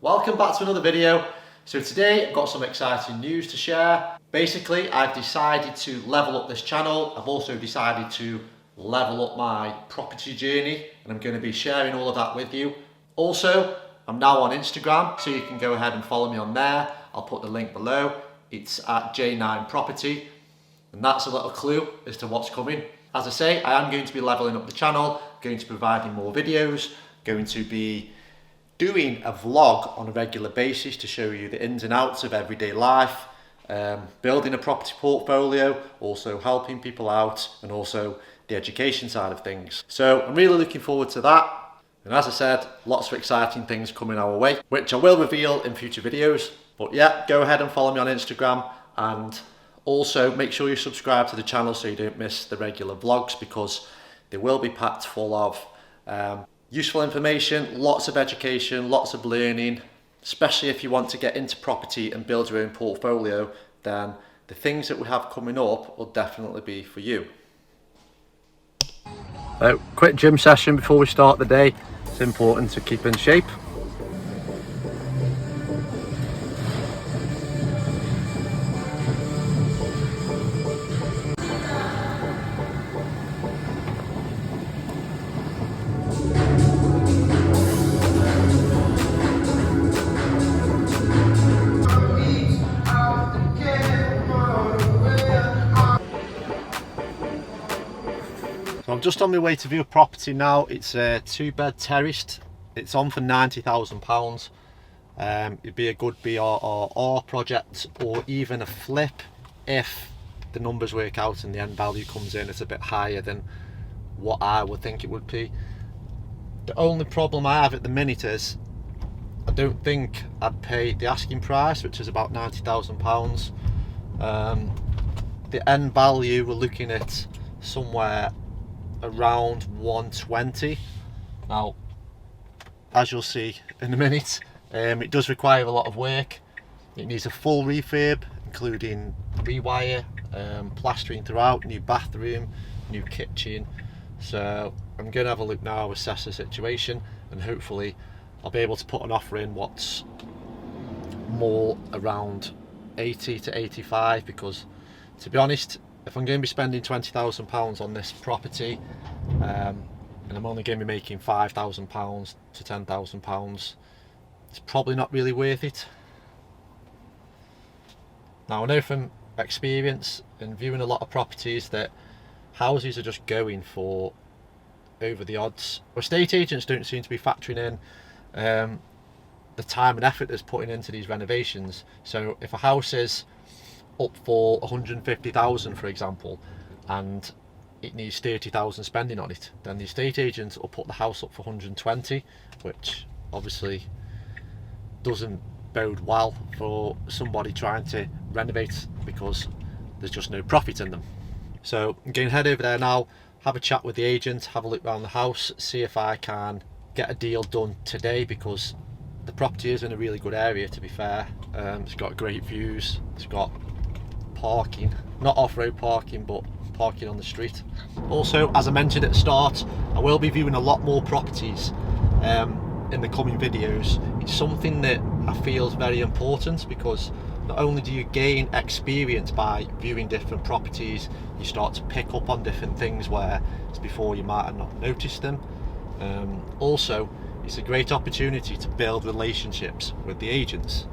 Welcome back to another video. So today I've got some exciting news to share. Basically, I've decided to level up this channel. I've also decided to level up my property journey, and I'm going to be sharing all of that with you. Also, I'm now on Instagram, so you can go ahead and follow me on there. I'll put the link below. It's at J9Property, and that's a little clue as to what's coming. As I say, I am going to be leveling up the channel, going to be providing more videos, going to be doing a vlog on a regular basis to show you the ins and outs of everyday life, building a property portfolio, also helping people out, and also the education side of things. So I'm really looking forward to that. And as I said, lots of exciting things coming our way, which I will reveal in future videos. But yeah, go ahead and follow me on Instagram, and also make sure you subscribe to the channel so you don't miss the regular vlogs, because they will be packed full of useful information, lots of education, lots of learning. Especially if you want to get into property and build your own portfolio, then the things that we have coming up will definitely be for you. So, quick gym session before we start the day. It's important to keep in shape. So I'm just on my way to view a property now. It's a 2-bed terraced. It's on for £90,000. It'd be a good BRR project, or even a flip if the numbers work out and the end value comes in. It's a bit higher than what I would think it would be. The only problem I have at the minute is I don't think I'd pay the asking price, which is about £90,000. The end value, we're looking at somewhere around 120. Now, as you'll see in a minute, it does require a lot of work. It needs a full refurb, including rewire, plastering throughout, new bathroom, new kitchen. So I'm going to have a look now, assess the situation, and hopefully I'll be able to put an offer in what's more around 80 to 85, because to be honest, if I'm going to be spending £20,000 on this property, and I'm only going to be making £5,000 to £10,000, it's probably not really worth it. Now, I know from experience and viewing a lot of properties that houses are just going for over the odds. Estate agents don't seem to be factoring in the time and effort that's putting into these renovations. So if a house is up for 150,000, for example, and it needs 30,000 spending on it, then the estate agent will put the house up for 120, which obviously doesn't bode well for somebody trying to renovate, because there's just no profit in them. So I'm going to head over there now, have a chat with the agent, have a look around the house, see if I can get a deal done today, because the property is in a really good area, to be fair. It's got great views, it's got parking, not off-road parking, but parking on the street. Also, as I mentioned at the start, I will be viewing a lot more properties in the coming videos. It's something that I feel is very important, because not only do you gain experience by viewing different properties, you start to pick up on different things where before you might have not noticed them. Also, it's a great opportunity to build relationships with the agents.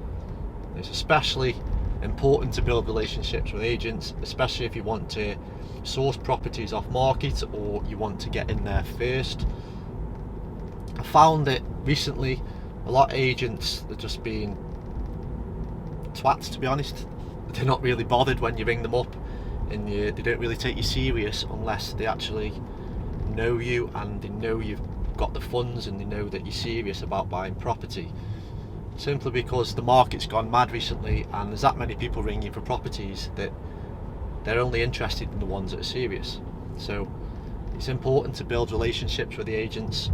It's especially important to build relationships with agents, especially if you want to source properties off market, or you want to get in there first. I found that recently a lot of agents are just being twats, to be honest. They're not really bothered when you ring them up, and they don't really take you serious unless they actually know you and they know you've got the funds and they know that you're serious about buying property. Simply because the market's gone mad recently, and there's that many people ringing for properties that they're only interested in the ones that are serious. So it's important to build relationships with the agents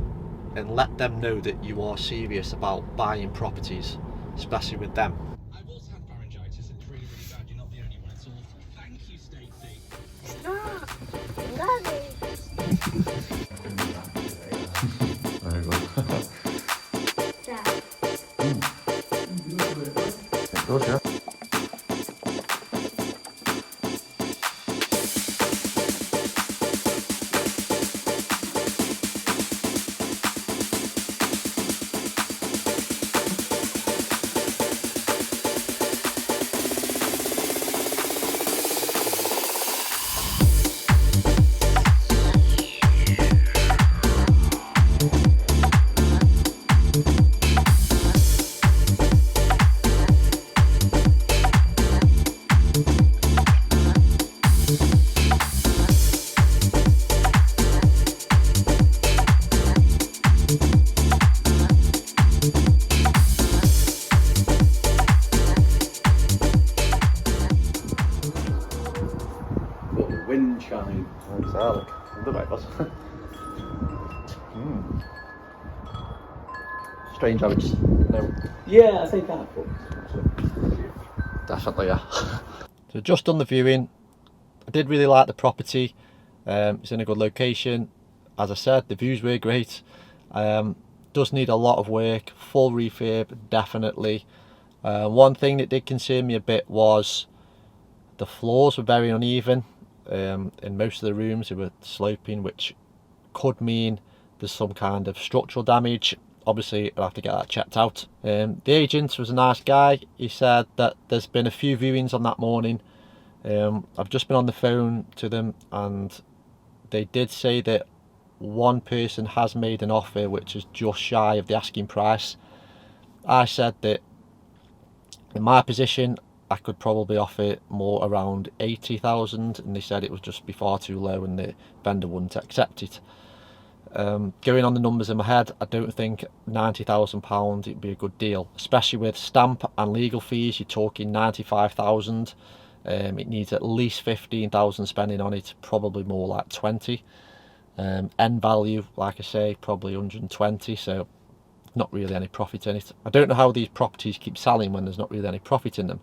and let them know that you are serious about buying properties, especially with them. I've also had pharyngitis, and it's really, really bad. You're not the only one. It's awful. Thank you, Stacey. Stop. Love it. Very good. Dad. Good, yeah. Wind chime. Exactly. The way it was. Strange how it's no. Yeah, I think that. Definitely, yeah. So just done the viewing. I did really like the property. It's in a good location. As I said, the views were great. Does need a lot of work. Full refurb, definitely. One thing that did concern me a bit was the floors were very uneven. In most of the rooms they were sloping, which could mean there's some kind of structural damage. Obviously I'll have to get that checked out. The agent was a nice guy. He said that there's been a few viewings on that morning. I've just been on the phone to them and they did say that one person has made an offer which is just shy of the asking price. I said that in my position I could probably offer more around 80,000 and they said it would just be far too low and the vendor wouldn't accept it. Going on the numbers in my head, I don't think £90,000 it'd be a good deal, especially with stamp and legal fees. You're talking 95,000. It needs at least 15,000 spending on it, probably more like 20. End value, like I say, probably 120, so not really any profit in it. I don't know how these properties keep selling when there's not really any profit in them,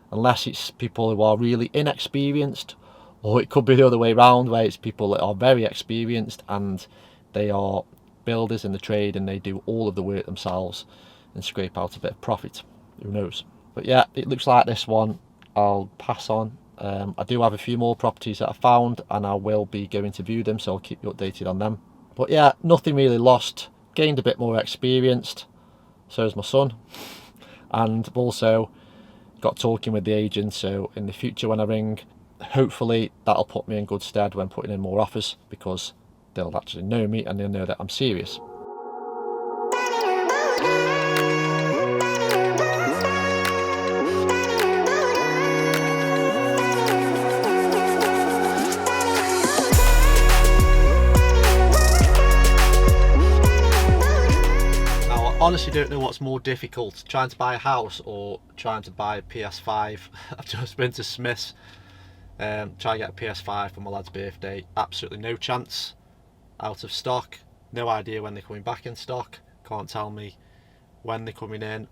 unless it's people who are really inexperienced, or it could be the other way around where it's people that are very experienced and they are builders in the trade and they do all of the work themselves and scrape out a bit of profit. Who knows? But yeah, it looks like this one I'll pass on. I do have a few more properties that I found and I will be going to view them, so I'll keep you updated on them. But yeah, nothing really lost. Gained a bit more experienced, so is my son, and I've also got talking with the agent, so in the future when I ring, hopefully that'll put me in good stead when putting in more offers, because they'll actually know me and they'll know that I'm serious. Honestly don't know what's more difficult, trying to buy a house or trying to buy a PS5. I've just been to Smith's, trying to get a PS5 for my lad's birthday. Absolutely no chance. Out of stock. No idea when they're coming back in stock. Can't tell me when they're coming in.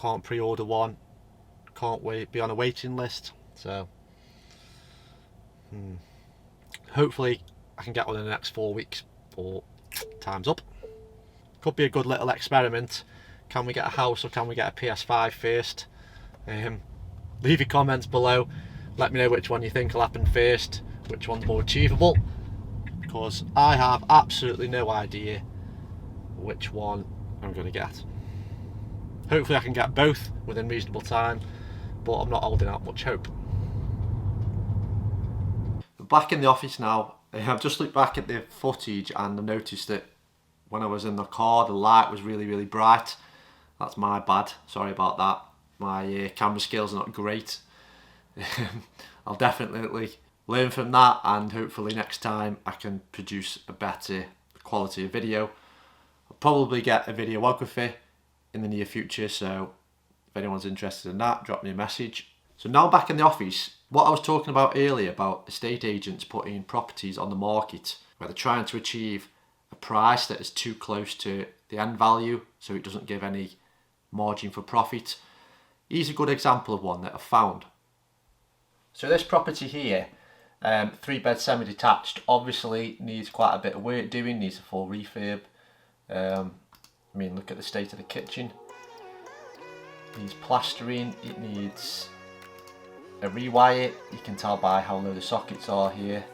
Can't pre-order one. Can't wait, be on a waiting list. So hopefully I can get one in the next 4 weeks, or time's up. Could be a good little experiment. Can we get a house or can we get a PS5 first? Leave your comments below. Let me know which one you think will happen first, which one's more achievable, because I have absolutely no idea which one I'm going to get. Hopefully I can get both within reasonable time, but I'm not holding out much hope. We're back in the office now. I've just looked back at the footage and I noticed that when I was in the car, the light was really bright. That's my bad, sorry about that. My camera skills are not great. I'll definitely learn from that, and hopefully next time I can produce a better quality of video. I'll probably get a videographer in the near future, so if anyone's interested in that, drop me a message. So now back in the office, what I was talking about earlier about estate agents putting properties on the market where they're trying to achieve a price that is too close to the end value, so it doesn't give any margin for profit. Here's a good example of one that I've found. So this property here, 3-bed semi-detached, obviously needs quite a bit of work doing, needs a full refurb. I mean, look at the state of the kitchen. needs plastering, it needs a rewire. You can tell by how low the sockets are here.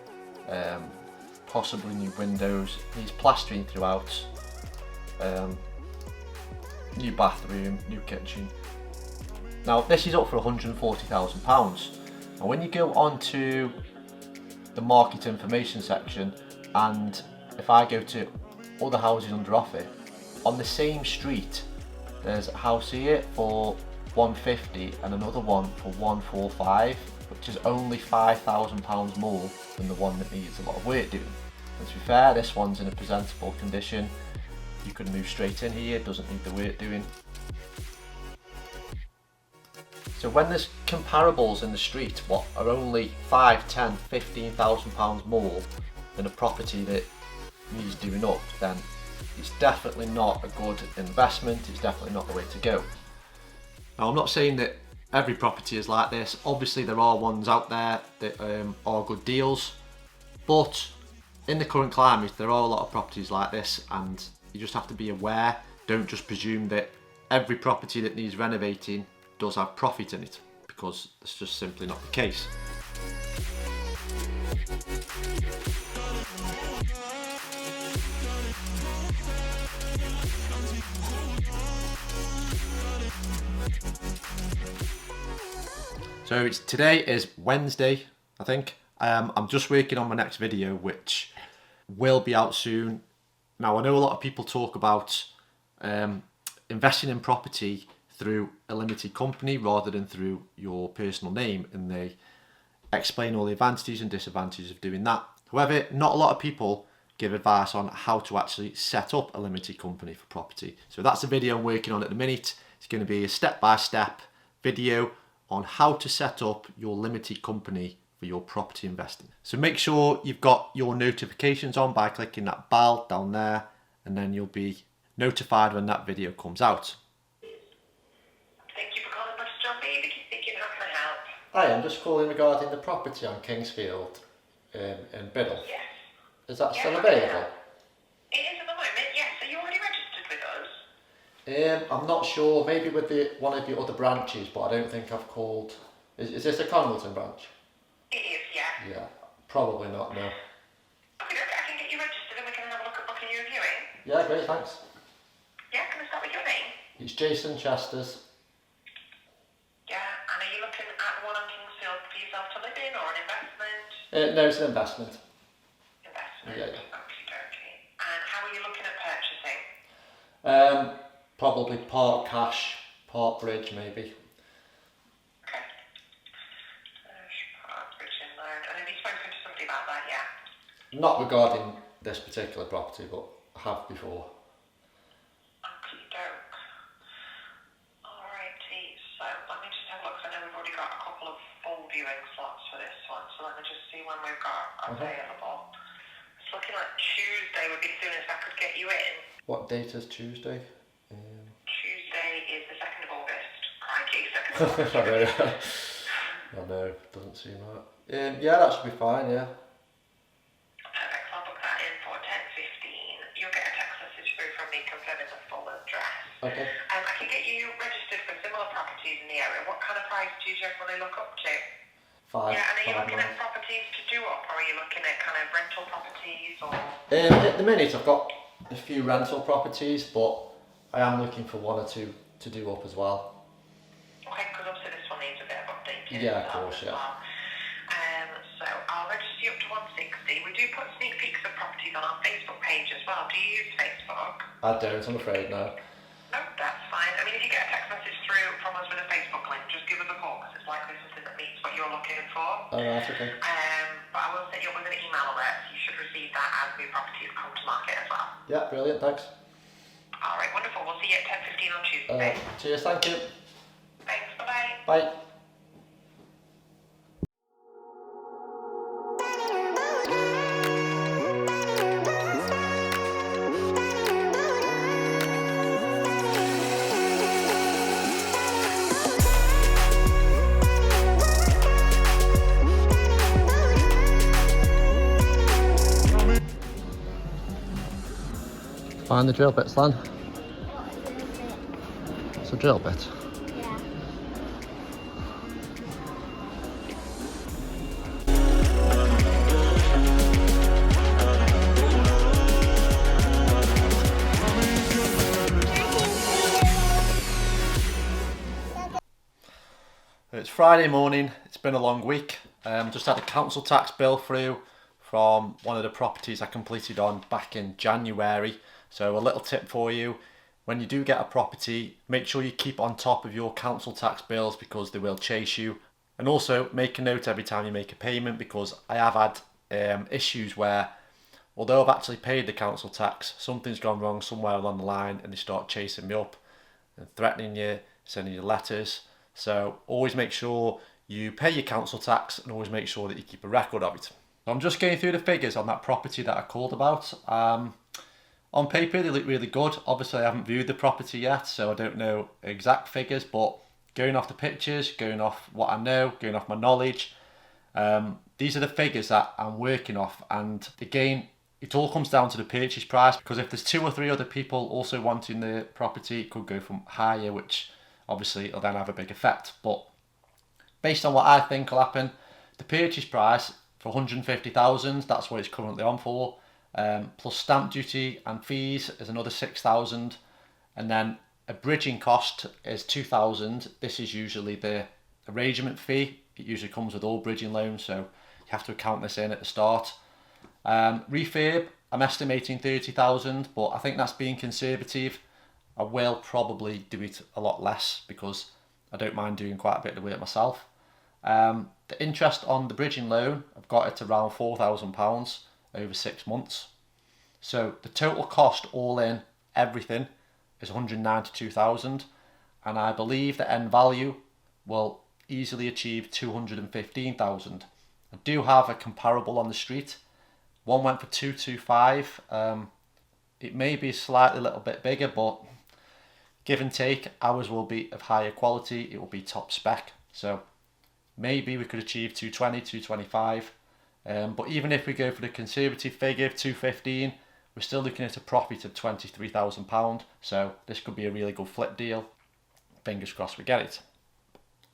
Possibly new windows, needs plastering throughout. New bathroom, new kitchen. Now this is up for £140,000. And when you go onto the market information section, and if I go to other houses under offer, on the same street there's a house here for 150 and another one for 145, which is only £5,000 more than the one that needs a lot of work doing. And to be fair, this one's in a presentable condition. You could move straight in here, doesn't need the work doing. So when there's comparables in the street what are only £5,000, £10,000, £15,000 more than a property that needs doing up, then it's definitely not a good investment, it's definitely not the way to go. Now I'm not saying that every property is like this, obviously there are ones out there that are good deals, but in the current climate there are a lot of properties like this, and you just have to be aware. Don't just presume that every property that needs renovating does have profit in it, because it's just simply not the case. So today is Wednesday, I think. I'm just working on my next video, which will be out soon. Now I know a lot of people talk about investing in property through a limited company rather than through your personal name, and they explain all the advantages and disadvantages of doing that. However, not a lot of people give advice on how to actually set up a limited company for property. So that's the video I'm working on at the minute. It's going to be a step-by-step video on how to set up your limited company for your property investing. So make sure you've got your notifications on by clicking that bell down there, and then you'll be notified when that video comes out. Thank you for calling Butter John B. Vicky speaking. How can I help? Hi, I'm just calling regarding the property on Kingsfield in Biddle. Yes. Is that Yeah, still how can I available? help? It is at the moment, yes. Are you already registered with us? I'm not sure, maybe with one of the other branches, but I don't think I've called. Is this a Congleton branch? It is, yeah. Yeah, probably not, no. Okay, I can get you registered and we can have a look at booking you a viewing. Yeah, great, thanks. Yeah, can I start with your name? It's Jason Chesters. Yeah, and are you looking at one on Kingsfield for yourself to live in or an investment? No, it's an investment. Investment. Yeah. Okay. And how are you looking at purchasing? Probably part cash, part bridge maybe. Okay. Bridge and loan. And have you spoken to somebody about that yet? Not regarding this particular property, but I have before. Okie doke. Alrighty, so let me just have a look, 'cause I know we've already got a couple of full viewing slots for this one, so let me just see when we've got available. It's looking like Tuesday would be the soonest I could get you in. What date is Tuesday? Tuesday is the 2nd of August. Crikey, 2nd of August. I know, doesn't seem right. Yeah, that should be fine, yeah. Perfect, so I'll book that in for 10:15. You'll get a text message through from me confirming the full address. Okay. I can get you registered for similar properties in the area. What kind of price do you generally look up to? Five. Yeah, and are you five looking miles. at properties to do up, or are you looking at kind of rental properties, or? At the minute I've got a few rental properties, but I am looking for one or two to do up as well. Okay, because obviously this one needs a bit of updating. Yeah, of course, as yeah. well. So I'll register you up to 160. We do put sneak peeks of properties on our Facebook page as well. Do you use Facebook? I don't, I'm afraid, no. No, that's fine. I mean, if you get a text message through from us with a Facebook link, just give us a call, because it's likely something that meets what you're looking for. Oh, right, okay. But I will set you up with an email alert, so you should receive that as new properties come to market as well. Yeah, brilliant, thanks. All right, wonderful. We'll see you at 10:15 on Tuesday. Cheers, thank you. Thanks. Bye-bye. Bye. Find the drill bits, Lan. It's a drill bit. Yeah. It's Friday morning, it's been a long week. Just had a council tax bill through from one of the properties I completed on back in January. So a little tip for you, when you do get a property, make sure you keep on top of your council tax bills because they will chase you. And also make a note every time you make a payment, because I have had issues where, although I've actually paid the council tax, something's gone wrong somewhere along the line and they start chasing me up and threatening you, sending you letters. So always make sure you pay your council tax and always make sure that you keep a record of it. I'm just going through the figures on that property that I called about. On paper they look really good. Obviously I haven't viewed the property yet, so I don't know exact figures, but going off the pictures, going off what I know, going off my knowledge, these are the figures that I'm working off. And again, it all comes down to the purchase price, because if there's 2 or 3 other people also wanting the property, it could go from higher, which obviously it'll then have a big effect. But based on what I think will happen, the purchase price for 150,000, that's what it's currently on for, plus stamp duty and fees is another 6,000, and then a bridging cost is 2,000. This is usually the arrangement fee. It usually comes with all bridging loans, so you have to account this in at the start. Refurb, I'm estimating 30,000, but I think that's being conservative. I will probably do it a lot less because I don't mind doing quite a bit of the work myself. The interest on the bridging loan, I've got it around £4,000 over 6 months. So the total cost all in, everything, is 192,000, and I believe the end value will easily achieve 215,000. I do have a comparable on the street. One went for 225. It may be slightly a little bit bigger, but give and take, ours will be of higher quality. It will be top spec. So maybe we could achieve 220, 225. But even if we go for the conservative figure of 215, we're still looking at a profit of £23,000. So this could be a really good flip deal. Fingers crossed we get it.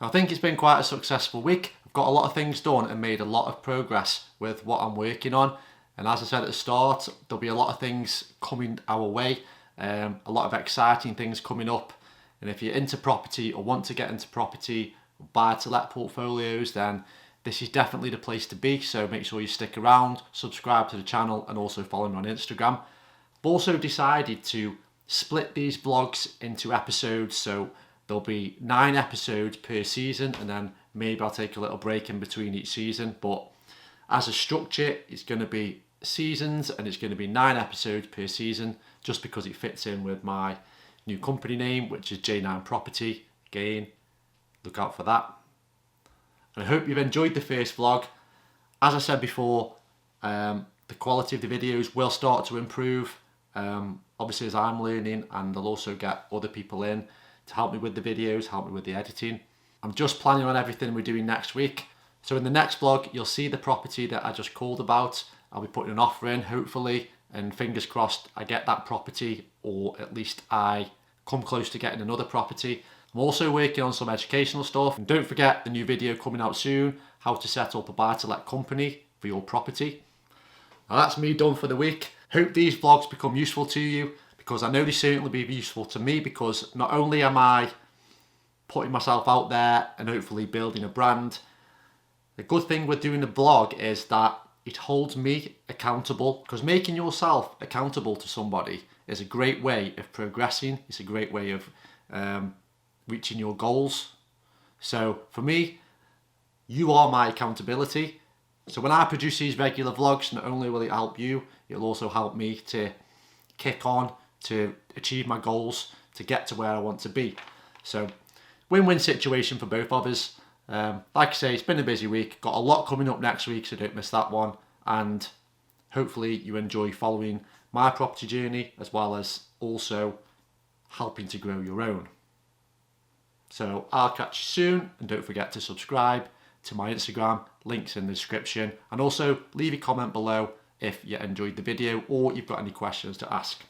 I think it's been quite a successful week. I've got a lot of things done and made a lot of progress with what I'm working on. And as I said at the start, there'll be a lot of things coming our way. A lot of exciting things coming up. And if you're into property or want to get into property, buy to let portfolios, then this is definitely the place to be. So make sure you stick around, subscribe to the channel, and also follow me on Instagram. I've also decided to split these vlogs into episodes, so there'll be 9 episodes per season, and then maybe I'll take a little break in between each season. But as a structure, it's going to be seasons, and it's going to be 9 episodes per season, just because it fits in with my new company name, which is J9Property. Again, look out for that. And I hope you've enjoyed the first vlog. As I said before, the quality of the videos will start to improve, obviously as I'm learning, and I'll also get other people in to help me with the videos, help me with the editing. I'm just planning on everything we're doing next week. So in the next vlog, you'll see the property that I just called about. I'll be putting an offer in, hopefully, and fingers crossed I get that property, or at least I come close to getting another property. I'm also working on some educational stuff, and don't forget the new video coming out soon, how to set up a buy-to-let company for your property. Now that's me done for the week. Hope these vlogs become useful to you, because I know they certainly be useful to me, because not only am I putting myself out there and hopefully building a brand, the good thing with doing the vlog is that it holds me accountable, because making yourself accountable to somebody is a great way of progressing. It's a great way of reaching your goals. So for me, you are my accountability. So when I produce these regular vlogs, not only will it help you, it'll also help me to kick on, to achieve my goals, to get to where I want to be. So win-win situation for both of us. Like I say, it's been a busy week. Got a lot coming up next week, so don't miss that one. And hopefully you enjoy following my property journey, as well as also helping to grow your own. So I'll catch you soon, and don't forget to subscribe to my Instagram, links in the description, and also leave a comment below if you enjoyed the video or you've got any questions to ask.